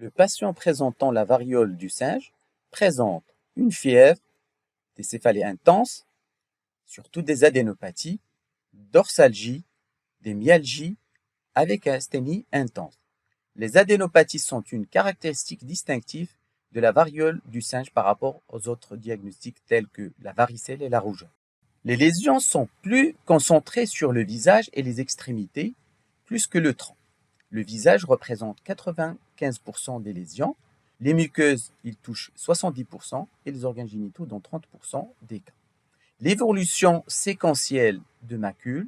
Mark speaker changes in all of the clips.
Speaker 1: Le patient présentant la variole du singe présente une fièvre, des céphalées intenses, surtout des adénopathies, dorsalgie, des myalgies avec asthénie intense. Les adénopathies sont une caractéristique distinctive de la variole du singe par rapport aux autres diagnostics tels que la varicelle et la rougeole. Les lésions sont plus concentrées sur le visage et les extrémités, plus que le tronc. Le visage représente 95% des lésions. Les muqueuses, ils touchent 70% et les organes génitaux dans 30% des cas. L'évolution séquentielle de macules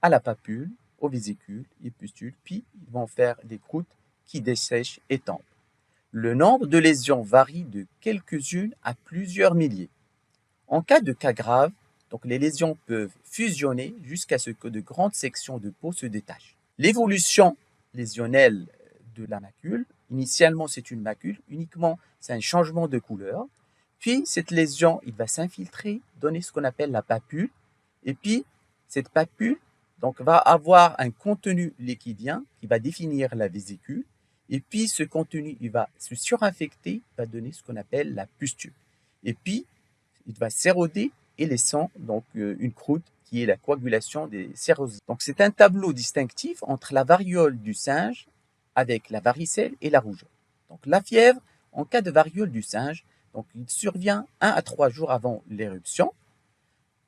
Speaker 1: à la papule, aux vésicules et pustules, puis ils vont faire des croûtes qui dessèchent et tombent. Le nombre de lésions varie de quelques-unes à plusieurs milliers. En cas grave, donc les lésions peuvent fusionner jusqu'à ce que de grandes sections de peau se détachent. L'évolution lésionnelle de la macule, initialement c'est une macule, uniquement c'est un changement de couleur, puis cette lésion il va s'infiltrer, donner ce qu'on appelle la papule, et puis cette papule donc, va avoir un contenu liquidien qui va définir la vésicule, et puis ce contenu il va se surinfecter, va donner ce qu'on appelle la pustule, et puis il va s'éroder et laissant donc une croûte qui est la coagulation des sérosités. Donc c'est un tableau distinctif entre la variole du singe avec la varicelle et la rougeole. Donc la fièvre, en cas de variole du singe, donc il survient 1 à 3 jours avant l'éruption.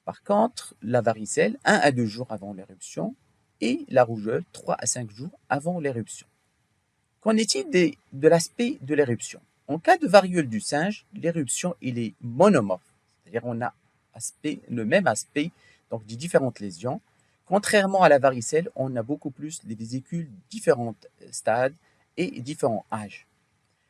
Speaker 1: Par contre, la varicelle, 1 à 2 jours avant l'éruption et la rougeole, 3 à 5 jours avant l'éruption. Qu'en est-il de l'aspect de l'éruption? En cas de variole du singe, l'éruption il est monomorphe, c'est-à-dire on a le même aspect donc des différentes lésions. Contrairement à la varicelle, on a beaucoup plus des vésicules différents stades et différents âges.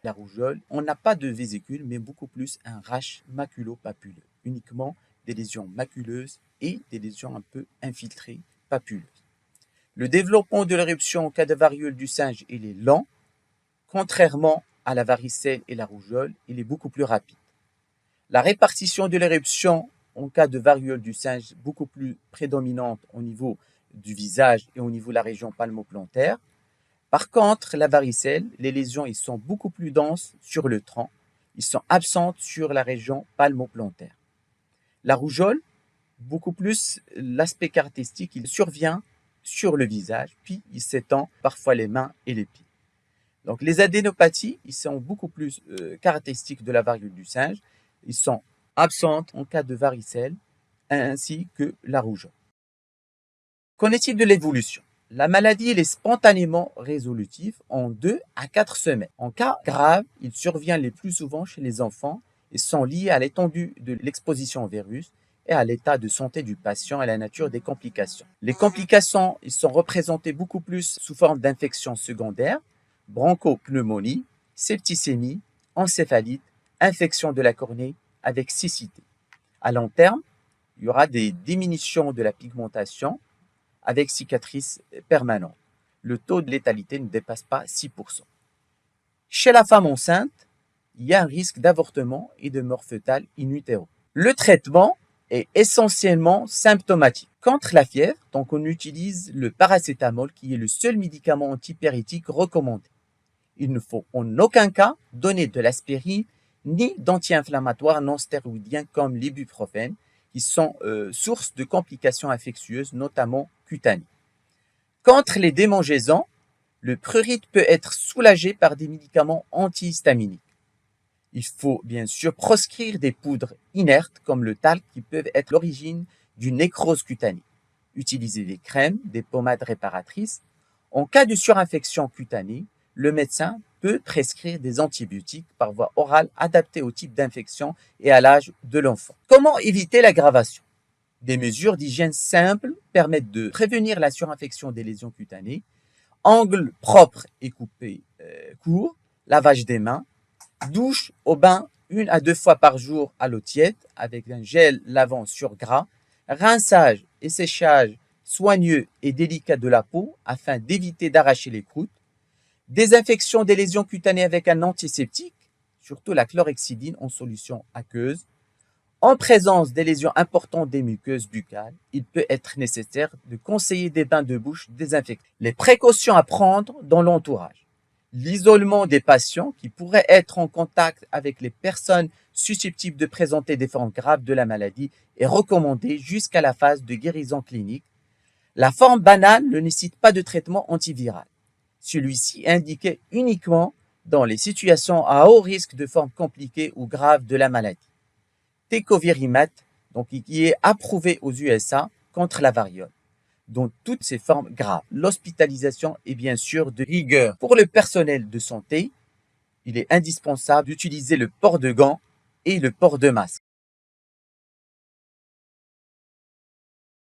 Speaker 1: La rougeole, on n'a pas de vésicule, mais beaucoup plus un rash maculo-papuleux, uniquement des lésions maculeuses et des lésions un peu infiltrées papuleuses. Le développement de l'éruption en cas de variole du singe, il est lent, contrairement à la varicelle et la rougeole, il est beaucoup plus rapide. La répartition de l'éruption en cas de variole du singe beaucoup plus prédominante au niveau du visage et au niveau de la région palmoplantaire. Par contre, la varicelle, les lésions ils sont beaucoup plus denses sur le tronc, ils sont absentes sur la région palmoplantaire. La rougeole, beaucoup plus l'aspect caractéristique, il survient sur le visage, puis il s'étend parfois les mains et les pieds. Donc les adénopathies, ils sont beaucoup plus caractéristiques de la variole du singe, ils sont absentes en cas de varicelle, ainsi que la rougeole. Qu'en est-il de l'évolution? La maladie elle est spontanément résolutive en 2 à 4 semaines. En cas grave, il survient le plus souvent chez les enfants et sont liés à l'étendue de l'exposition au virus et à l'état de santé du patient et à la nature des complications. Les complications ils sont représentées beaucoup plus sous forme d'infections secondaires, bronchopneumonie, septicémie, encéphalite, infection de la cornée avec cécité. À long terme, il y aura des diminutions de la pigmentation avec cicatrices permanentes. Le taux de létalité ne dépasse pas 6%. Chez la femme enceinte, il y a un risque d'avortement et de mort fœtale in utero. Le traitement est essentiellement symptomatique. Contre la fièvre, donc on utilise le paracétamol qui est le seul médicament antipyrétique recommandé. Il ne faut en aucun cas donner de l'aspirine ni d'anti-inflammatoires non stéroïdiens comme l'ibuprofène qui sont source de complications infectieuses, notamment cutanées. Contre les démangeaisons, le prurite peut être soulagé par des médicaments antihistaminiques. Il faut bien sûr proscrire des poudres inertes comme le talc qui peuvent être l'origine d'une nécrose cutanée. Utiliser des crèmes, des pommades réparatrices. En cas de surinfection cutanée, le médecin peut prescrire des antibiotiques par voie orale adaptés au type d'infection et à l'âge de l'enfant. Comment éviter l'aggravation? Des mesures d'hygiène simples permettent de prévenir la surinfection des lésions cutanées, angles propres et coupés courts, lavage des mains, douche au bain 1 à 2 fois par jour à l'eau tiède avec un gel lavant sur gras, rinçage et séchage soigneux et délicat de la peau afin d'éviter d'arracher les croûtes, désinfection des lésions cutanées avec un antiseptique, surtout la chlorhexidine en solution aqueuse. En présence des lésions importantes des muqueuses buccales, il peut être nécessaire de conseiller des bains de bouche désinfectés. Les précautions à prendre dans l'entourage. L'isolement des patients qui pourraient être en contact avec les personnes susceptibles de présenter des formes graves de la maladie est recommandé jusqu'à la phase de guérison clinique. La forme banale ne nécessite pas de traitement antiviral. Celui-ci est indiqué uniquement dans les situations à haut risque de formes compliquées ou graves de la maladie. Tecovirimat, donc qui est approuvé aux USA contre la variole, dans toutes ses formes graves. L'hospitalisation est bien sûr de rigueur. Pour le personnel de santé, il est indispensable d'utiliser le port de gants et le port de masque.